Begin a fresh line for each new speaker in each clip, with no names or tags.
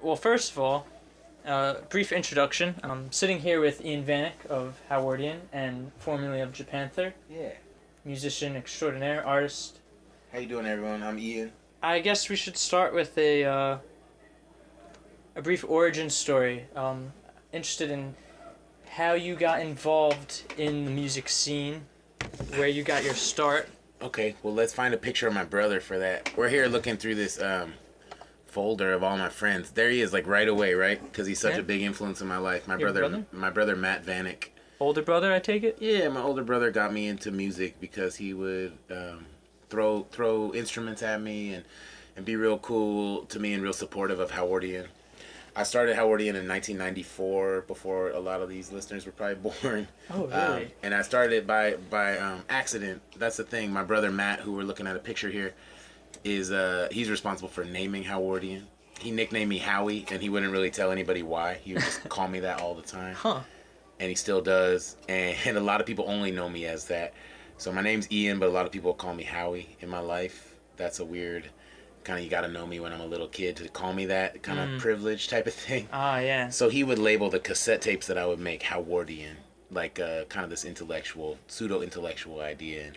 Well, first of all, brief introduction. I'm sitting here with Ian Vanek of HOWARDIAN and formerly of Japanther,
Yeah.
musician extraordinaire, artist.
How you doing, everyone? I'm Ian.
I guess we should start with a brief origin story. Interested in how you got involved in the music scene, where you got your start.
Okay, well, let's find a picture of my brother for that. We're here looking through this folder of all my friends. There he is, like right away, right? Because he's such a big influence in my life. My brother Matt Vanek.
Older brother, I take it?
Yeah, my older brother got me into music because he would throw instruments at me and be real cool to me and real supportive of HOWARDIAN. I started HOWARDIAN in 1994, before a lot of these listeners were probably born.
Oh, really?
And I started it by accident. That's the thing. My brother Matt, who we're looking at a picture here, is he's responsible for naming HOWARDIAN. He nicknamed me Howie, and he wouldn't really tell anybody why. He would just call me that all the time.
Huh.
And he still does. And a lot of people only know me as that. So my name's Ian, but a lot of people call me Howie in my life. That's a weird kind of, you got to know me when I'm a little kid to call me that kind of privilege type of thing.
Ah, yeah.
So he would label the cassette tapes that I would make HOWARDIAN, like kind of this intellectual, pseudo-intellectual idea.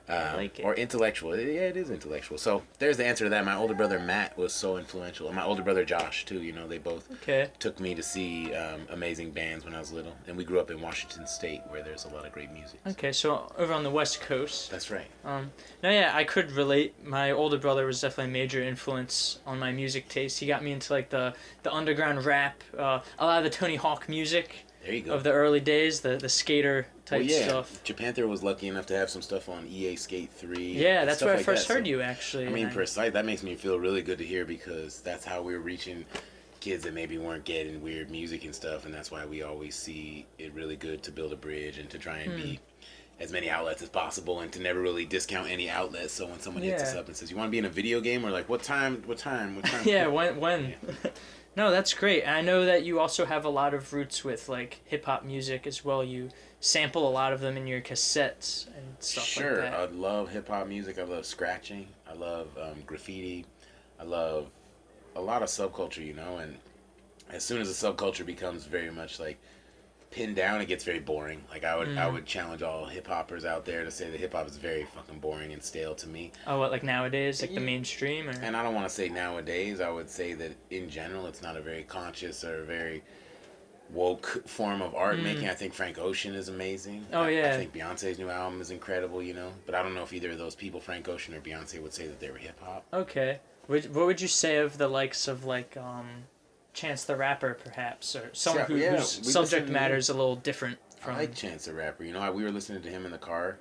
I like it.
Or intellectual. Yeah, it is intellectual. So there's the answer to that. My older brother Matt was so influential. And my older brother Josh, too. You know, they both took me to see amazing bands when I was little. And we grew up in Washington State, where there's a lot of great music.
Okay, so over on the West Coast.
That's right.
No, yeah, I could relate. My older brother was definitely a major influence on my music taste. He got me into like the underground rap, a lot of the Tony Hawk music.
There you go.
Of the early days, the skater type stuff.
Japanther was lucky enough to have some stuff on EA Skate 3.
Yeah, that's where I first heard you, actually.
I mean, per se, that makes me feel really good to hear, because that's how we're reaching kids that maybe weren't getting weird music and stuff, and that's why we always see it really good to build a bridge and to try and be as many outlets as possible, and to never really discount any outlets. So when someone hits us up and says, you want to be in a video game? We're like, what time?
Yeah, when? No, that's great. And I know that you also have a lot of roots with like hip hop music as well. You sample a lot of them in your cassettes and stuff like that.
Sure, I love hip hop music. I love scratching. I love graffiti. I love a lot of subculture, you know. And as soon as the subculture becomes very much like pinned down, it gets very boring. Like I would challenge all hip hoppers out there to say that hip hop is very fucking boring and stale to me.
Oh, what, like nowadays, like the mainstream? Or?
And I don't want to say nowadays. I would say that in general, it's not a very conscious or very woke form of art making. I think Frank Ocean is amazing.
Oh, yeah.
I think Beyonce's new album is incredible, you know. But I don't know if either of those people, Frank Ocean or Beyonce, would say that they were hip hop.
Okay. What would you say of the likes of like Chance the Rapper, perhaps, or someone whose subject matter is a little different from...
I like Chance the Rapper. You know, we were listening to him in the car,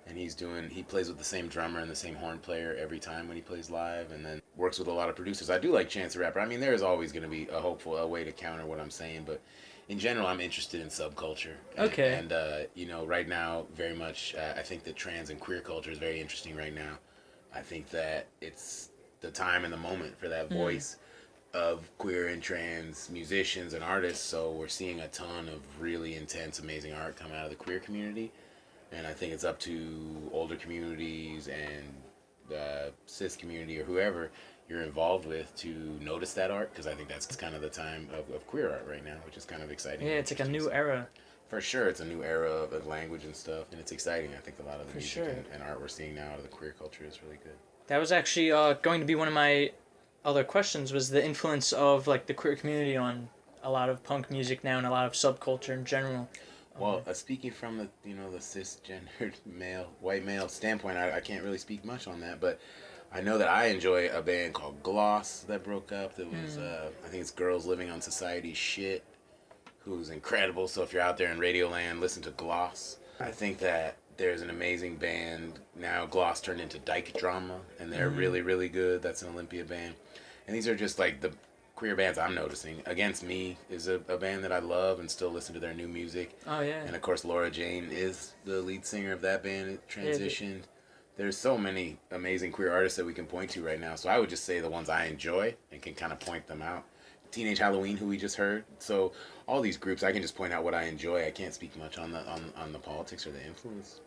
and he plays with the same drummer and the same horn player every time when he plays live, and then works with a lot of producers. I do like Chance the Rapper. I mean, there is always going to be a way to counter what I'm saying, but in general, I'm interested in subculture. And you know, right now, very much, I think that trans and queer culture is very interesting right now. I think that it's the time and the moment for that voice of queer and trans musicians and artists. So we're seeing a ton of really intense, amazing art come out of the queer community. And I think it's up to older communities and the cis community or whoever you're involved with to notice that art, because I think that's kind of the time of queer art right now, which is kind of exciting.
Yeah, it's like a new era.
For sure, it's a new era of language and stuff, and it's exciting. I think a lot of the music and art we're seeing now out of the queer culture is really good.
That was actually going to be one of my other questions, was the influence of like the queer community on a lot of punk music now and a lot of subculture in general.
Well, speaking from the the cisgendered white male standpoint, I can't really speak much on that, but I know that I enjoy a band called Gloss that broke up. That was I think it's Girls Living on Society's shit, who's incredible. So if you're out there in Radioland, listen to Gloss. I think that there's an amazing band now. Gloss turned into Dyke Drama, and they're really, really good. That's an Olympia band. And these are just like the queer bands I'm noticing. Against Me is a band that I love and still listen to their new music.
Oh, yeah.
And of course, Laura Jane is the lead singer of that band. It transitioned. There's so many amazing queer artists that we can point to right now. So I would just say the ones I enjoy and can kind of point them out. Teenage Halloween, who we just heard. So all these groups, I can just point out what I enjoy. I can't speak much on the politics or the influence.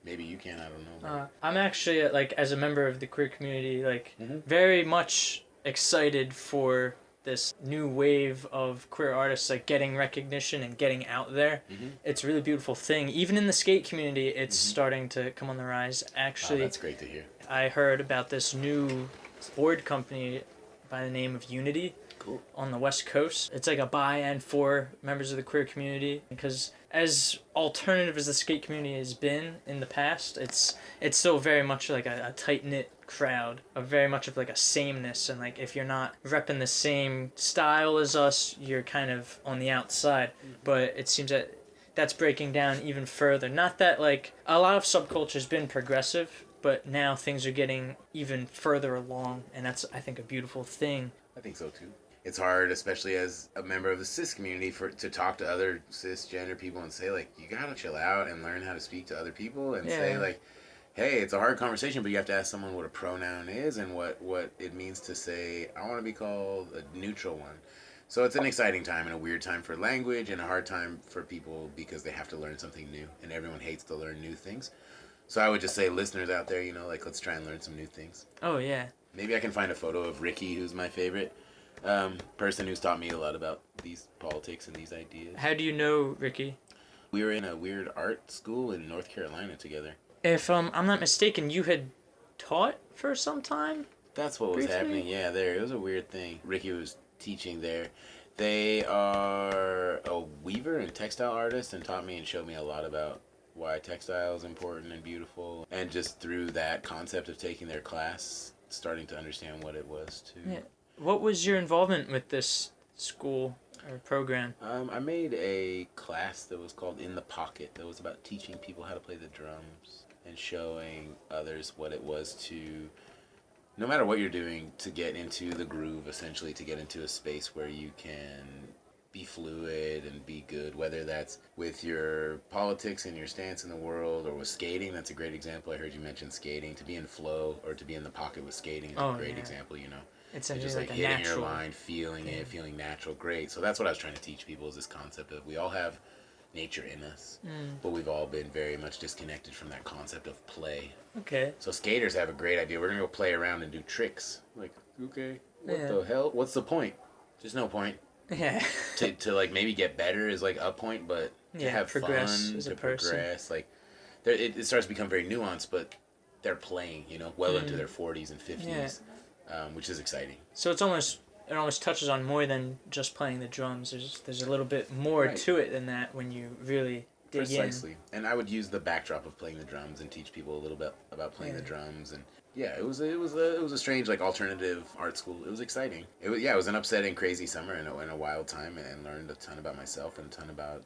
Maybe you can. I don't know.
I'm actually like, as a member of the queer community, like very much excited for this new wave of queer artists like getting recognition and getting out there. It's a really beautiful thing. Even in the skate community, it's starting to come on the rise. Actually,
Wow, that's great to hear.
I heard about this new board company by the name of Unity.
Cool.
On the West Coast. It's like a by and for members of the queer community, because as alternative as the skate community has been in the past, it's still very much like a tight-knit crowd, of very much of like a sameness, and like if you're not repping the same style as us, you're kind of on the outside. But it seems that that's breaking down even further. Not that like a lot of subculture's been progressive, but now things are getting even further along, and that's, I think, a beautiful thing.
I think so too. It's hard, especially as a member of the cis community, to talk to other cisgender people and say, like, you gotta chill out and learn how to speak to other people and say, like, hey, it's a hard conversation, but you have to ask someone what a pronoun is and what it means to say, I want to be called a neutral one. So it's an exciting time and a weird time for language and a hard time for people because they have to learn something new, and everyone hates to learn new things. So I would just say, listeners out there, you know, like, let's try and learn some new things.
Oh, yeah.
Maybe I can find a photo of Ricky, who's my favorite person who's taught me a lot about these politics and these ideas.
How do you know Ricky?
We were in a weird art school in North Carolina together.
If I'm not mistaken, you had taught for some time?
That's what was happening, yeah, there. It was a weird thing. Ricky was teaching there. They are a weaver and textile artist and taught me and showed me a lot about why textile is important and beautiful. And just through that concept of taking their class, starting to understand what it was too.
Yeah. What was your involvement with this school or program?
I made a class that was called In the Pocket that was about teaching people how to play the drums and showing others what it was to, no matter what you're doing, to get into the groove, essentially, to get into a space where you can be fluid and be good, whether that's with your politics and your stance in the world or with skating. That's a great example. I heard you mention skating. To be in flow or to be in the pocket with skating is a great example, you know.
It's
just like hitting your line, feeling it, feeling natural. Great. So that's what I was trying to teach people, is this concept of we all have nature in us, but we've all been very much disconnected from that concept of play.
Okay. So
skaters have a great idea. We're going to go play around and do tricks. Like, okay, what the hell? What's the point? There's no point.
Yeah.
to like maybe get better is like a point, but to have
progress
fun,
as a
to
person.
progress, like it starts to become very nuanced, but they're playing, you know, well into their 40s and 50s, which is exciting.
So it almost touches on more than just playing the drums. There's a little bit more to it than that when you really dig
Precisely. And I would use the backdrop of playing the drums and teach people a little bit about playing the drums. And yeah, it was a strange, like, alternative art school. It was exciting. It was an upsetting, crazy summer and a wild time, and learned a ton about myself and a ton about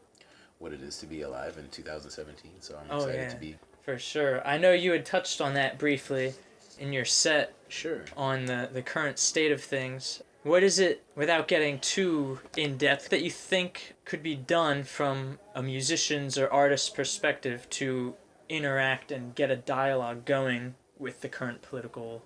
what it is to be alive in 2017. So I'm excited to be.
For sure. I know you had touched on that briefly in your set.
Sure. On
the current state of things. What is it, without getting too in-depth, that you think could be done from a musician's or artist's perspective to interact and get a dialogue going with the current political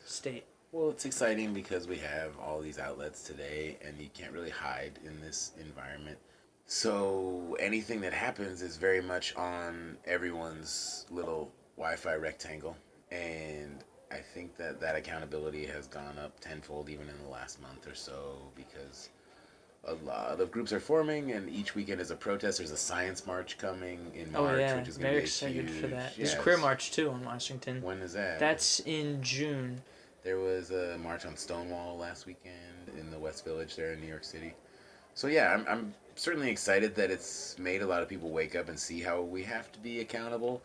state?
Well, it's exciting because we have all these outlets today, and you can't really hide in this environment. So anything that happens is very much on everyone's little Wi-Fi rectangle, and I think that accountability has gone up tenfold even in the last month or so, because a lot of groups are forming, and each weekend is a protest. There's a science march coming in March, which is going to be
excited
huge.
for that. There's a queer march too in Washington.
When is that?
That's in June.
There was a march on Stonewall last weekend in the West Village there in New York City. So yeah, I'm certainly excited that it's made a lot of people wake up and see how we have to be accountable.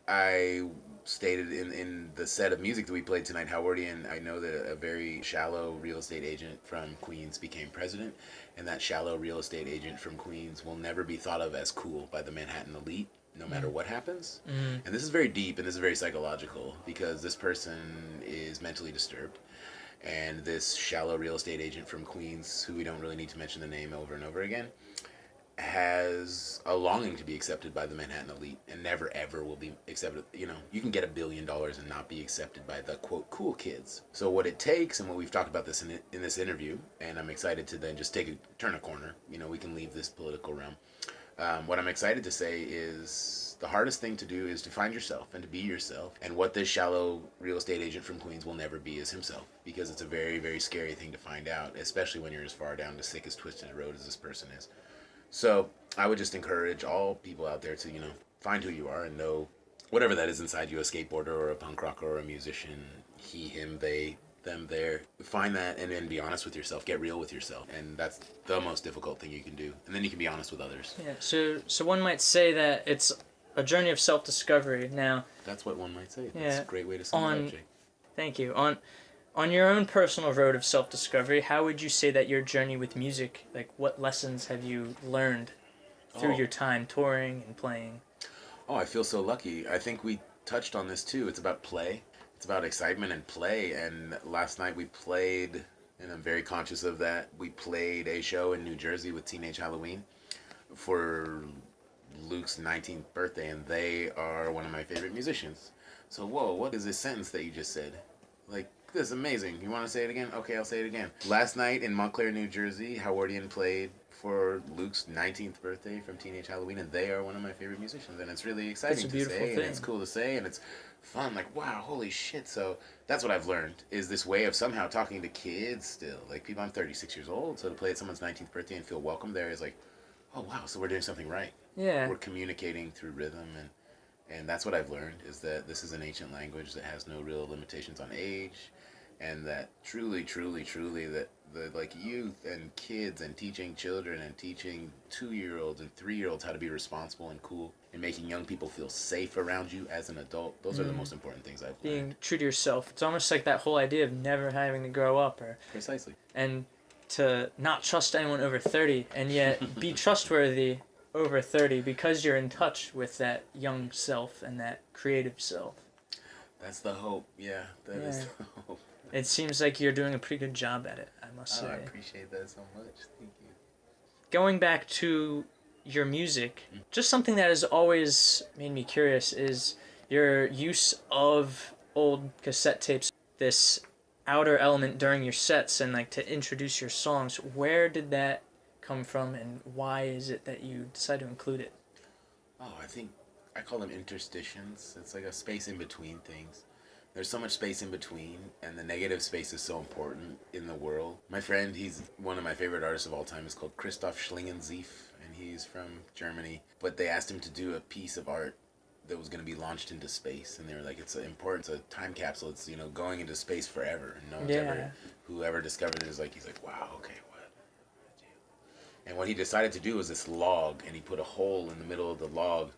I stated in the set of music that we played tonight, Howardian, I know that a very shallow real estate agent from Queens became president, and that shallow real estate agent from Queens will never be thought of as cool by the Manhattan elite, no matter what happens. And this is very deep, and this is very psychological, because this person is mentally disturbed. And this shallow real estate agent from Queens, who we don't really need to mention the name over and over again, has a longing to be accepted by the Manhattan elite, and never ever will be accepted. You know, you can get $1 billion and not be accepted by the quote cool kids. So what it takes, and what we've talked about this in this interview, and I'm excited to then just turn a corner. You know, we can leave this political realm. What I'm excited to say is The hardest thing to do is to find yourself and to be yourself. And what this shallow real estate agent from Queens will never be is himself, because it's a very, very scary thing to find out, especially when you're as far down the sickest, twisted road as this person is. So I would just encourage all people out there to, find who you are and know whatever that is inside you, a skateboarder or a punk rocker or a musician, he, him, they, them, there. Find that and then be honest with yourself. Get real with yourself. And that's the most difficult thing you can do. And then you can be honest with others.
Yeah, so one might say that it's a journey of self-discovery. Now,
that's what one might say. That's a great way to sum it up, Jake.
Thank you. On your own personal road of self-discovery, how would you say that your journey with music, like what lessons have you learned through your time touring and playing?
Oh, I feel so lucky. I think we touched on this too. It's about play. It's about excitement and play. And last night we played, and I'm very conscious of that, we played a show in New Jersey with Teenage Halloween for Luke's 19th birthday, and they are one of my favorite musicians. So, whoa, what is this sentence that you just said? Like, this is amazing. You want to say it again? Okay, I'll say it again. Last night in Montclair, New Jersey, HOWARDIAN played for Luke's 19th birthday from Teenage Halloween, and they are one of my favorite musicians, and it's really exciting to say, and it's cool to say, and it's fun. Like, wow, holy shit. So that's what I've learned, is this way of somehow talking to kids still. Like, people, I'm 36 years old, so to play at someone's 19th birthday and feel welcome there is like, oh, wow, so we're doing something right.
Yeah.
We're communicating through rhythm, and that's what I've learned, is that this is an ancient language that has no real limitations on age, and that truly, truly, truly, that the like youth and kids and teaching children and teaching 2-year-olds and 3-year-olds how to be responsible and cool and making young people feel safe around you as an adult, those are the most important things I've learned.
Being true to yourself. It's almost like that whole idea of never having to grow up.
Precisely.
And to not trust anyone over 30 and yet be trustworthy over 30 because you're in touch with that young self and that creative self.
That's the hope. Yeah, that is the hope.
It seems like you're doing a pretty good job at it, I must say.
I appreciate that so much. Thank you.
Going back to your music, just something that has always made me curious is your use of old cassette tapes, this outer element during your sets and like to introduce your songs. Where did that come from, and why is it that you decided to include it?
Oh, I call them interstitials. It's like a space in between things. There's so much space in between, and the negative space is so important in the world. My friend, he's one of my favorite artists of all time, is called Christoph Schlingensief, and he's from Germany. But they asked him to do a piece of art that was going to be launched into space, and they were like, it's important, it's a time capsule, it's, going into space forever, and no one's ever, whoever discovered it is like, he's like, wow, okay, what? And what he decided to do was this log, and he put a hole in the middle of the log,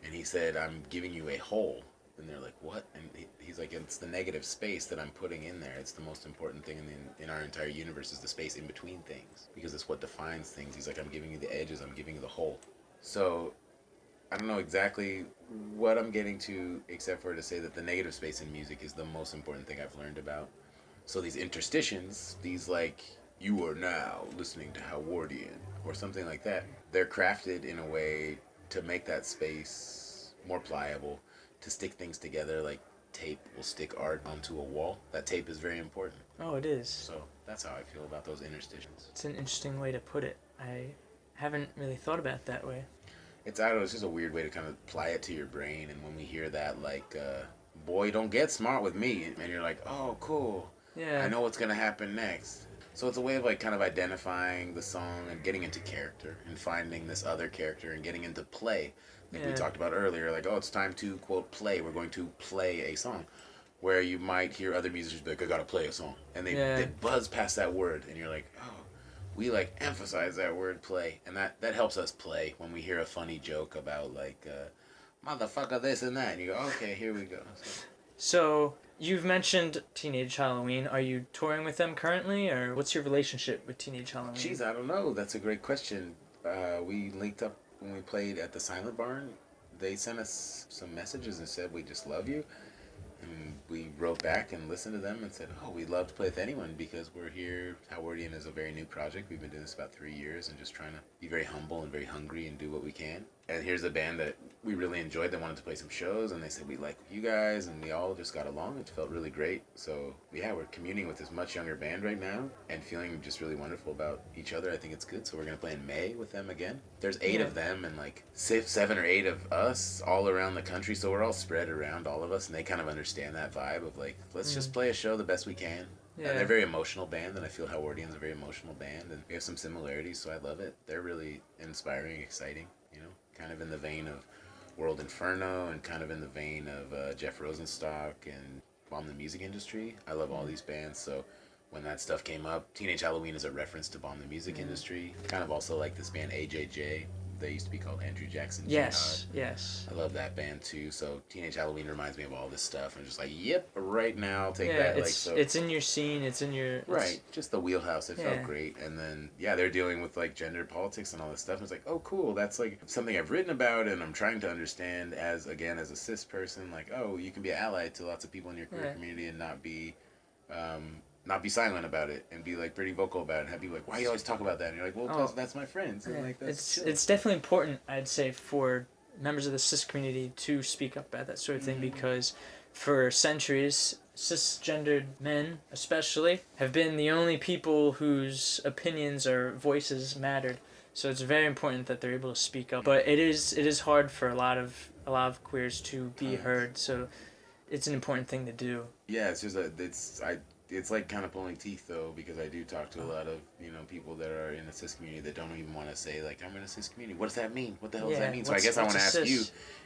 and he said, I'm giving you a hole. And they're like, what? And he's like, it's the negative space that I'm putting in there. It's the most important thing in our entire universe, is the space in between things, because it's what defines things. He's like, I'm giving you the edges, I'm giving you the hole. So I don't know exactly what I'm getting to, except for to say that the negative space in music is the most important thing I've learned about. So these interstitials, these like, you are now listening to HOWARDIAN, or something like that, they're crafted in a way to make that space more pliable, to stick things together. Like tape will stick art onto a wall. That tape is very important.
Oh, it is.
So that's how I feel about those interstitials.
It's an interesting way to put it. I haven't really thought about it that way.
I don't know, it's just a weird way to kind of apply it to your brain. And when we hear that, like, boy, don't get smart with me, and you're like, oh, cool.
Yeah.
I know what's going to happen next. So it's a way of like kind of identifying the song and getting into character and finding this other character and getting into play. Like we talked about earlier, like, oh, it's time to, quote, play. We're going to play a song. Where you might hear other musicians be like, I gotta play a song. And they buzz past that word. And you're like, oh, we like emphasize that word play. And that helps us play when we hear a funny joke about like, motherfucker this and that. And you go, okay, here we go.
So you've mentioned Teenage Halloween. Are you touring with them currently? Or what's your relationship with Teenage Halloween?
Jeez, I don't know. That's a great question. We linked up when we played at the Silent Barn. They sent us some messages and said, we just love you. And we wrote back and listened to them and said, oh, we'd love to play with anyone because we're here. Howardian is a very new project. We've been doing this about 3 years and just trying to be very humble and very hungry and do what we can. And here's a band that we really enjoyed. They wanted to play some shows and they said, we like you guys, and we all just got along. It felt really great. So yeah, we're communing with this much younger band right now and feeling just really wonderful about each other. I think it's good. So we're going to play in May with them again. There's 8 of them and like 7 or 8 of us all around the country. So we're all spread around, all of us, and they kind of understand that vibe of like, let's just play a show the best we can. Yeah. And they're a very emotional band, and I feel Howardian's a very emotional band, and we have some similarities, so I love it. They're really inspiring, exciting, you know, kind of in the vein of World Inferno and kind of in the vein of Jeff Rosenstock and Bomb the Music Industry. I love all these bands, so when that stuff came up, Teenage Halloween is a reference to Bomb the Music Industry. Kind of also like this band AJJ. They used to be called Andrew Jackson
Yes,
Jihad.
yes.
I love that band too. So Teenage Halloween reminds me of all this stuff. I'm just like, yep, right now, I'll take that.
It's,
like, so
it's in your scene. It's in your
right, just the wheelhouse. It felt great. And then they're dealing with like gender politics and all this stuff. And it's like, oh, cool. That's like something I've written about, and I'm trying to understand as a cis person. Like, oh, you can be an ally to lots of people in your queer community and not be silent about it and be like pretty vocal about it and have people like, why do you always talk about that? And you're like, well, because that's my friends. And like, that's
it's definitely important, I'd say, for members of the cis community to speak up about that sort of thing, because for centuries, cisgendered men especially have been the only people whose opinions or voices mattered. So it's very important that they're able to speak up. But it is hard for a lot of queers to be heard. So it's an important thing to do.
Yeah, it's just it's like kind of pulling teeth though, because I do talk to a lot of, you know, people that are in the cis community that don't even want to say like, I'm in a cis community. What does that mean? What the hell does that mean? So I guess I want to ask you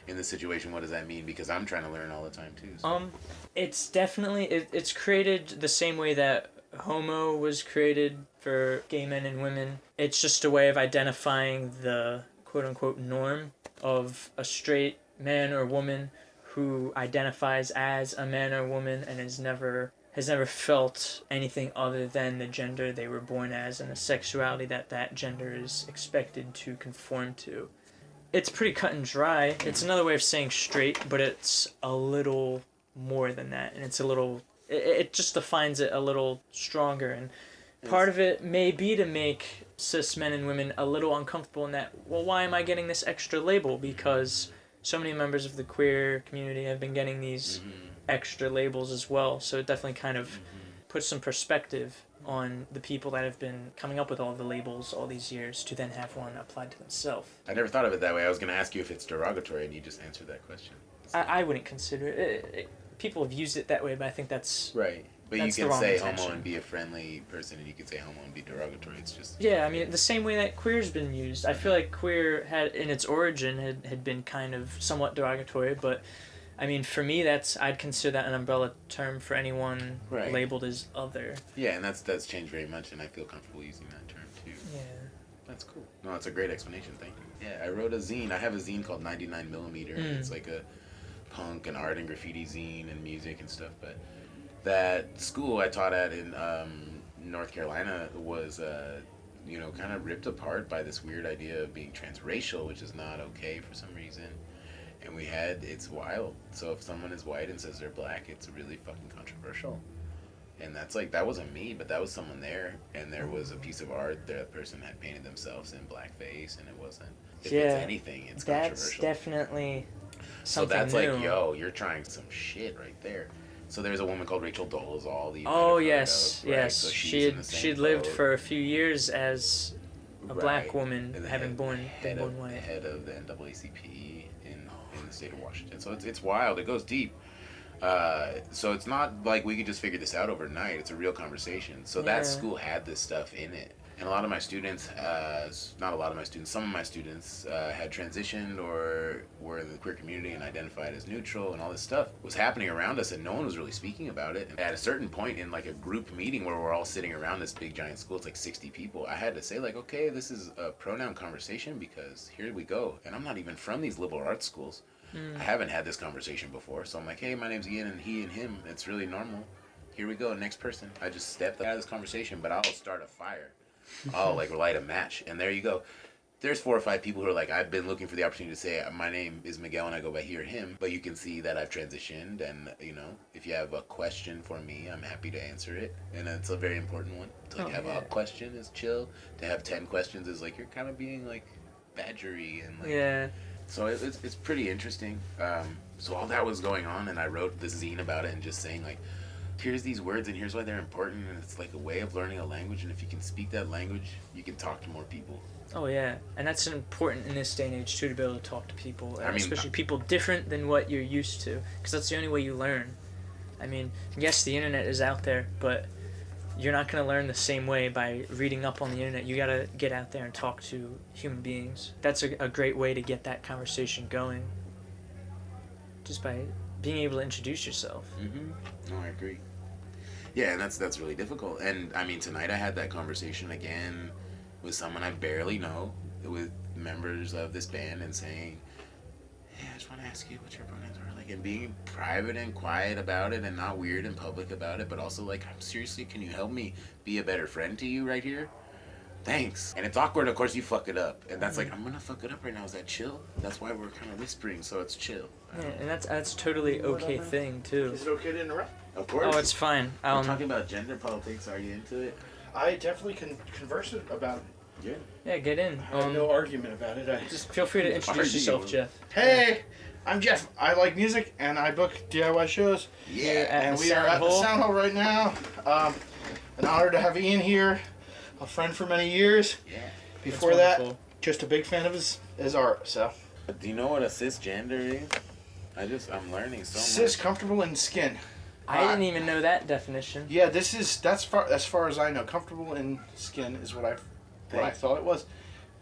in this situation, what does that mean? Because I'm trying to learn all the time too. So.
It's definitely it's created the same way that homo was created for gay men and women. It's just a way of identifying the quote unquote norm of a straight man or woman who identifies as a man or woman and has never felt anything other than the gender they were born as and the sexuality that gender is expected to conform to. It's pretty cut and dry. It's another way of saying straight, but it's a little more than that, and it's a little... It just defines it a little stronger, and part of it may be to make cis men and women a little uncomfortable in that, well, why am I getting this extra label? Because so many members of the queer community have been getting these extra labels as well, so it definitely kind of puts some perspective on the people that have been coming up with all the labels all these years to then have one applied to themselves.
I never thought of it that way. I was going to ask you if it's derogatory, and you just answered that question.
I wouldn't consider it. People have used it that way, but I think that's...
Right. But you can say homo and be a friendly person, and you can say homo and be derogatory. It's just... Yeah,
I mean, the same way that queer's been used. I feel like queer had, in its origin, had been kind of somewhat derogatory, but... I mean, for me, I'd consider that an umbrella term for anyone labeled as other. Yeah,
and that's changed very much, and I feel comfortable using that term too.
Yeah.
That's cool. No, that's a great explanation. Thank you. Yeah, I wrote a zine. I have a zine called 99mm. It's like a punk and art and graffiti zine and music and stuff. But that school I taught at in North Carolina was, kind of ripped apart by this weird idea of being transracial, which is not okay for some reason. And it's wild. So if someone is white and says they're black, it's really fucking controversial. And that's like, that wasn't me, but that was someone there. And there was a piece of art that person had painted themselves in blackface, and it wasn't. If it's anything, it's controversial.
That's definitely something
So that's
new.
Like, yo, you're trying some shit right there. So there's a woman called Rachel Dolezal.
Oh, yes,
of, right?
yes.
So
she'd lived for a few years as a black woman, having been born white.
Head of the NAACP in the state of Washington. So it's wild. It goes deep. So it's not like we could just figure this out overnight. It's a real conversation. So that school had this stuff in it. And a lot of my students, some of my students had transitioned or were in the queer community and identified as neutral, and all this stuff was happening around us and no one was really speaking about it. And at a certain point in like a group meeting where we're all sitting around this big giant school, it's like 60 people, I had to say like, okay, this is a pronoun conversation because here we go. And I'm not even from these liberal arts schools. I haven't had this conversation before. So I'm like, hey, my name's Ian, and he and him. It's really normal. Here we go, next person. I just stepped out of this conversation, but I'll start a fire. I'll like light a match, and there you go. there's 4 or 5 people who are like, I've been looking for the opportunity to say, my name is Miguel and I go by he or him, but you can see that I've transitioned, and, you know, if you have a question for me, I'm happy to answer it, and it's a very important one. To, like, have a question is chill. To have 10 questions is, like, you're kind of being, like, badgery, and, like...
Yeah.
So it's pretty interesting. So all that was going on, and I wrote this zine about it, and just saying, like, here's these words, and here's why they're important, and it's like a way of learning a language, and if you can speak that language, you can talk to more people.
Oh yeah, and that's important in this day and age too, to be able to talk to people,
I mean,
especially people different than what you're used to, because that's the only way you learn. I mean, yes, the internet is out there, but you're not going to learn the same way by reading up on the internet. You got to get out there and talk to human beings. That's a great way to get that conversation going, just by being able to introduce yourself.
No, I agree. Yeah, and that's really difficult. And I mean, tonight I had that conversation again with someone I barely know, with members of this band, and saying, hey, I just want to ask you what your pronouns are, like, and being private and quiet about it, and not weird and public about it, but also like, I'm seriously, can you help me be a better friend to you right here? Thanks. And it's awkward, of course. You fuck it up, and that's like, I'm gonna fuck it up right now. Is that chill? That's why we're kind of whispering, so it's chill.
Yeah, and that's totally okay thing too.
Is it okay to interrupt?
Of course.
Oh, it's fine.
We're talking about gender politics. Are you into it?
I definitely can converse about it.
Yeah.
Yeah, get in.
I have no argument about it.
Just feel free to introduce yourself, Jeff.
Hey, I'm Jeff. I like music and I book DIY shows.
Yeah.
And we are at the Sound Hole right now. An honor to have Ian here, a friend for many years.
Yeah.
Before that, just a big fan of his art. So.
Do you know what a cisgender is? I'm learning so much.
Cis, comfortable in skin.
I didn't even know that definition.
Yeah, that's as far as I know. Comfortable in skin is what I thought it was.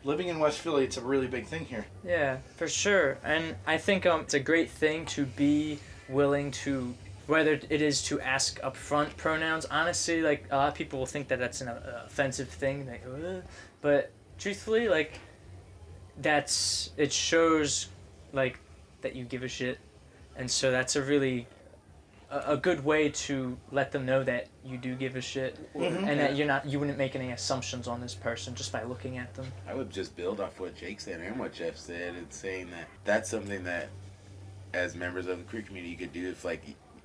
Living in West Philly, it's a really big thing here.
Yeah, for sure. And I think it's a great thing to be willing to, whether it is to ask upfront pronouns. Honestly, like, a lot of people will think that that's an offensive thing. Like, but truthfully, like, it shows, like, that you give a shit. And so that's a really a good way to let them know that you do give a shit, and that you wouldn't make any assumptions on this person just by looking at them.
I would just build off what Jake said and what Jeff said, and saying that that's something that, as members of the queer community, you could do.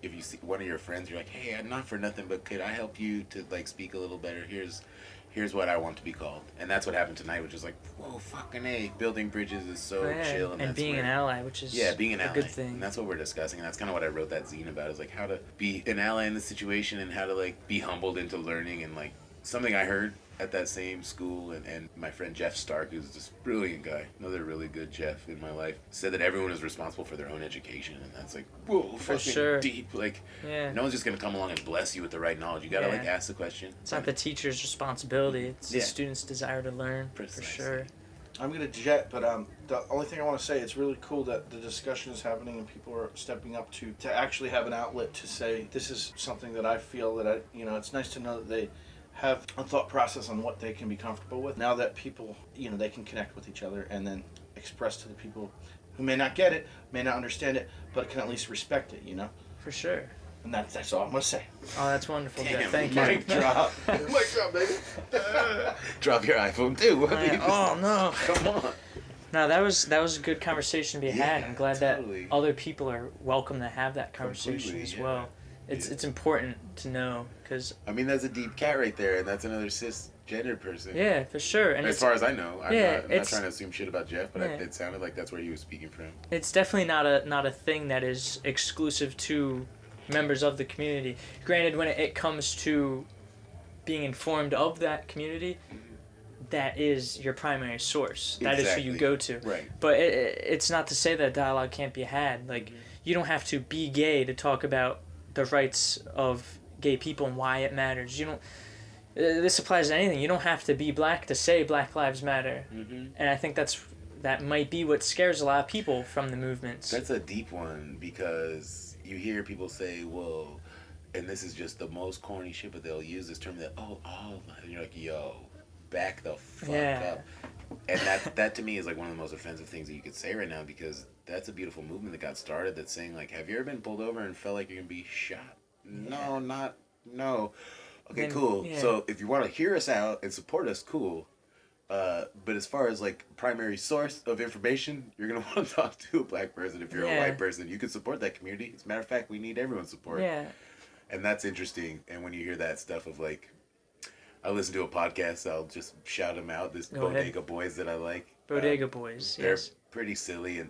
If you see one of your friends, you're like, hey, not for nothing, but could I help you to, like, speak a little better? Here's what I want to be called. And that's what happened tonight, which is like, whoa, fucking A. Building bridges is so chill.
And being an ally, which is
being an ally.
A good thing.
And that's what we're discussing. And that's kind of what I wrote that zine about, is like how to be an ally in the situation, and how to, like, be humbled into learning. And, like, something I heard at that same school, and my friend Jeff Stark, who's this brilliant guy, another really good Jeff in my life, said that everyone is responsible for their own education. And that's like, whoa,
for
fucking
sure.
deep. Like, no one's just going to come along and bless you with the right knowledge. You got to, like, ask the question.
It's not the teacher's responsibility. It's the student's desire to learn.
Precisely.
For sure.
I'm going to jet, but the only thing I want to say, it's really cool that the discussion is happening and people are stepping up to actually have an outlet to say, this is something that I feel that it's nice to know that they have a thought process on what they can be comfortable with. Now that people, they can connect with each other and then express to the people who may not get it, may not understand it, but can at least respect it,
For sure.
And that's all I'm going to say.
Oh, that's wonderful,
Damn,
Jeff. Thank you.
Mic drop. Mic drop, baby.
Drop your iPhone too.
Oh, no.
Come on.
No, that was a good conversation to be had. I'm glad
totally.
that other people are welcome to have that conversation
Completely,
as well. It's important to know, because...
I mean, that's a deep cat right there, and that's another cisgender person.
Yeah, for sure. And
as far as I know, I'm not trying to assume shit about Jeff, but it sounded like that's where he was speaking from.
It's definitely not a thing that is exclusive to members of the community. Granted, when it comes to being informed of that community, that is your primary source. That is who you go to.
Right.
But it's not to say that dialogue can't be had. Like, you don't have to be gay to talk about the rights of gay people and why it matters. You don't. This applies to anything. You don't have to be black to say Black Lives Matter. And I think that might be what scares a lot of people from the movements.
That's a deep one, because you hear people say, "Whoa," and this is just the most corny shit, but they'll use this term that, and you're like, "Yo, back the fuck up." And that to me is like one of the most offensive things that you could say right now, because that's a beautiful movement that got started that's saying, like, have you ever been pulled over and felt like you're gonna be shot? No. Okay, cool. Yeah. So if you want to hear us out and support us, cool. But as far as like primary source of information, you're gonna want to talk to a black person. If you're a white person, you can support that community. As a matter of fact, we need everyone's support.
Yeah.
And that's interesting. And when you hear that stuff of like, I listen to a podcast, I'll just shout them out. This Bodega Boys that I like.
Bodega Boys,
they're
yes.
pretty silly,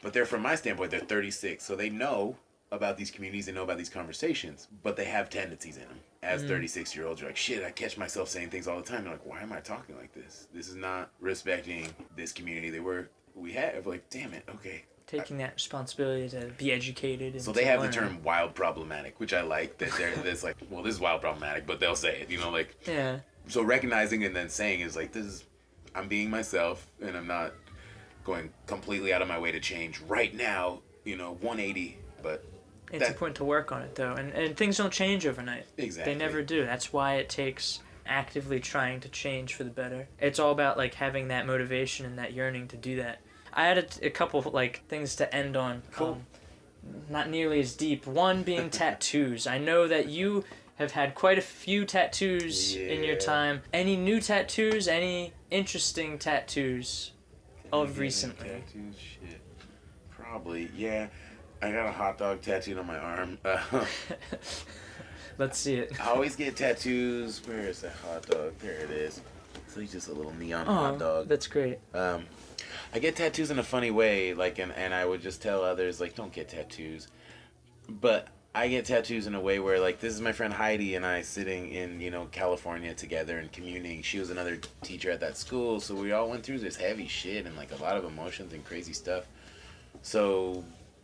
but they're, from my standpoint, they're 36, so they know about these communities, they know about these conversations, but they have tendencies in them. As 36-year-olds, you're like, shit, I catch myself saying things all the time. You're like, why am I talking like this? This is not respecting this community we have. Like, damn it, okay.
Taking that responsibility to be educated. And
so they have the term wild problematic, which I like, that there's like, well, this is wild problematic, but they'll say it, you know, like.
Yeah.
So recognizing and then saying is like, I'm being myself, and I'm not going completely out of my way to change right now, 180, but
it's important to work on it, though, and things don't change overnight.
Exactly.
They never do. That's why it takes actively trying to change for the better. It's all about, like, having that motivation and that yearning to do that. I had a couple, like, things to end on.
Cool.
Not nearly as deep. One being tattoos. I know that you have had quite a few tattoos in your time. Any new tattoos? Any interesting tattoos of recently?
Tattoos? Shit. Probably, yeah. I got a hot dog tattooed on my arm.
Let's see it.
I always get tattoos. Where is that hot dog? There it is. So he's just a little neon hot dog.
That's great.
I get tattoos in a funny way, like, and I would just tell others, like, don't get tattoos. But I get tattoos in a way where, like, this is my friend Heidi and I sitting in, California together and communing. She was another teacher at that school, so we all went through this heavy shit and, like, a lot of emotions and crazy stuff. So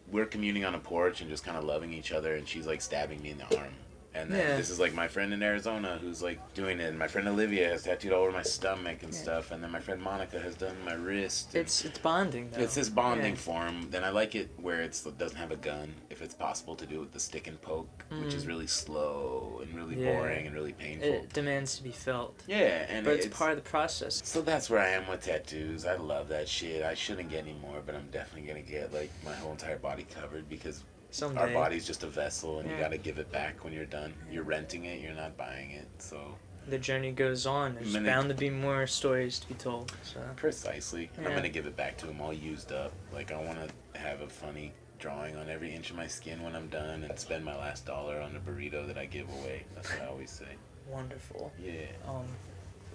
we're communing on a porch and just kind of loving each other, and she's, like, stabbing me in the arm. And then this is, like, my friend in Arizona who's, like, doing it. And my friend Olivia has tattooed all over my stomach and stuff. And then my friend Monica has done my wrist.
It's bonding, though.
It's this bonding form. Then I like it where it doesn't have a gun, if it's possible to do it with the stick and poke, which is really slow and really boring and really painful.
It demands to be felt.
Yeah.
But it's part of the process.
So that's where I am with tattoos. I love that shit. I shouldn't get any more, but I'm definitely going to get, like, my whole entire body covered because...
Someday.
Our body's just a vessel, and you gotta give it back when you're done. You're renting it, you're not buying it, so...
The journey goes on. There's bound to be more stories to be told, so...
Precisely. And I'm gonna give it back to him all used up. Like, I wanna have a funny drawing on every inch of my skin when I'm done, and spend my last dollar on a burrito that I give away. That's what I always say.
Wonderful.
Yeah.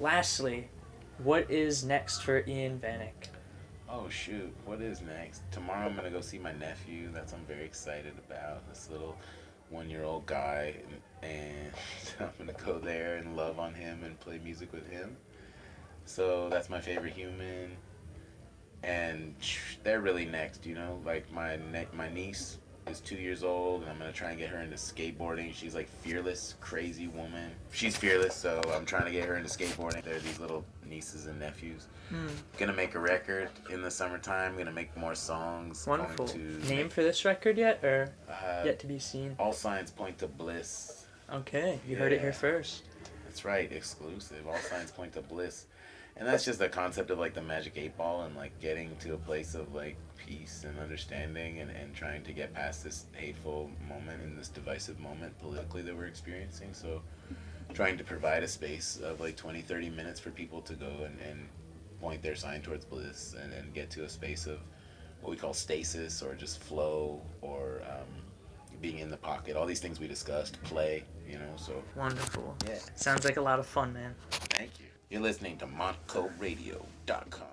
Lastly, what is next for Ian Vanek?
Oh shoot, what is next? Tomorrow I'm gonna go see my nephew. I'm very excited about. This little 1-year-old guy, and I'm gonna go there and love on him and play music with him. So that's my favorite human, and they're really next, like my niece is 2 years old, and I'm gonna try and get her into skateboarding. She's like fearless, crazy woman. She's fearless, so I'm trying to get her into skateboarding. They're these little nieces and nephews. Gonna make a record in the summertime. Gonna make more songs.
Wonderful. Name for this record yet, or yet to be seen?
All signs point to bliss.
Okay, you heard it here first.
That's right, exclusive. All signs point to bliss. And that's just the concept of, like, the magic 8-ball and, like, getting to a place of, like, peace and understanding and trying to get past this hateful moment and this divisive moment politically that we're experiencing. So trying to provide a space of, like, 20, 30 minutes for people to go and point their sign towards bliss and get to a space of what we call stasis or just flow or being in the pocket. All these things we discussed, play, so.
Wonderful.
Yeah.
Sounds like a lot of fun, man.
Thank you. You're listening to MontcoRadio.com.